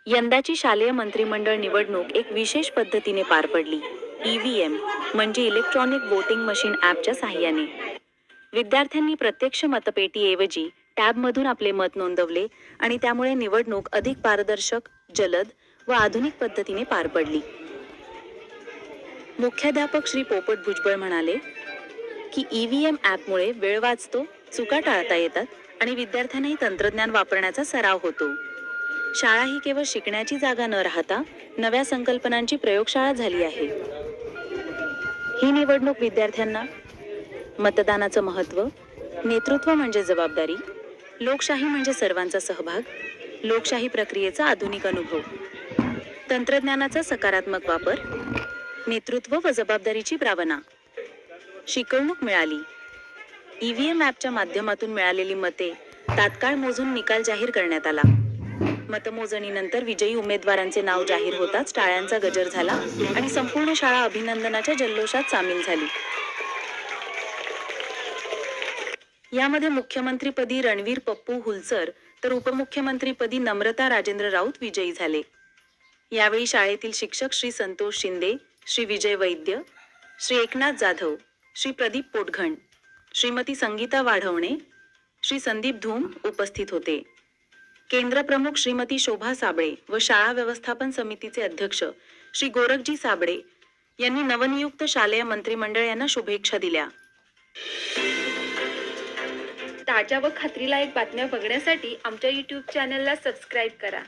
यंदाची शालेय मंत्रिमंडळ निवडणूक एक विशेष पद्धतीने पार पडली. EVM म्हणजे इलेक्ट्रॉनिक वोटिंग मशीन ॲपच्या साहाय्याने विद्यार्थ्यांनी प्रत्यक्ष मतपेटीऐवजी टॅबमधून आपले मत नोंदवले आणि त्यामुळे निवडणूक अधिक पारदर्शक, जलद व आधुनिक पद्धतीने पार पडली. मुख्याध्यापक श्री पोपट भुजबळ म्हणाले की EVM ॲपमुळे वेळ वाचतो, चुका टाळता येतात आणि विद्यार्थ्यांनाही तंत्रज्ञान वापरण्याचा सराव होतो. शाळा ही केवळ शिकण्याची जागा न राहता नव्या संकल्पनांची प्रयोगशाळा झाली आहे. ही निवडणूक विद्यार्थ्यांना मतदानाचं महत्त्व, नेतृत्व म्हणजे जबाबदारी, लोकशाही म्हणजे सर्वांचा सहभाग, लोकशाही प्रक्रियेचा आधुनिक अनुभव, तंत्रज्ञानाचा सकारात्मक वापर, नेतृत्व व जबाबदारीची भावना, शिकवणूक मिळाली. EVM ॲपच्या माध्यमातून मिळालेली मते तात्काळ मोजून निकाल जाहीर करण्यात आला. मतमोजणीनंतर विजयी उमेदवारांचे नाव जाहीर होताच टाळ्यांचा गजर झाला आणि संपूर्ण शाळा अभिनंदनाच्या जल्लोषात सामील झाली. यामध्ये मुख्यमंत्रीपदी रणवीर पप्पू हुलसर तर उपमुख्यमंत्रीपदी नम्रता राजेंद्र राऊत विजयी झाले. यावेळी शाळेतील शिक्षक श्री संतोष शिंदे, श्री विजय वैद्य, श्री एकनाथ जाधव, श्री प्रदीप पोटघण, श्रीमती संगीता वाढवणे, श्री संदीप धूम उपस्थित होते. केंद्रप्रमुख श्रीमती शोभा साबळे व शाळा व्यवस्थापन समितीचे अध्यक्ष श्री गोरखजी साबळे यांनी नवनियुक्त शालेय मंत्रिमंडळ यांना शुभेच्छा दिल्या. ताज्या व खात्रीलायक बातम्या बघण्यासाठी आमच्या YouTube चॅनलला सबस्क्राईब करा.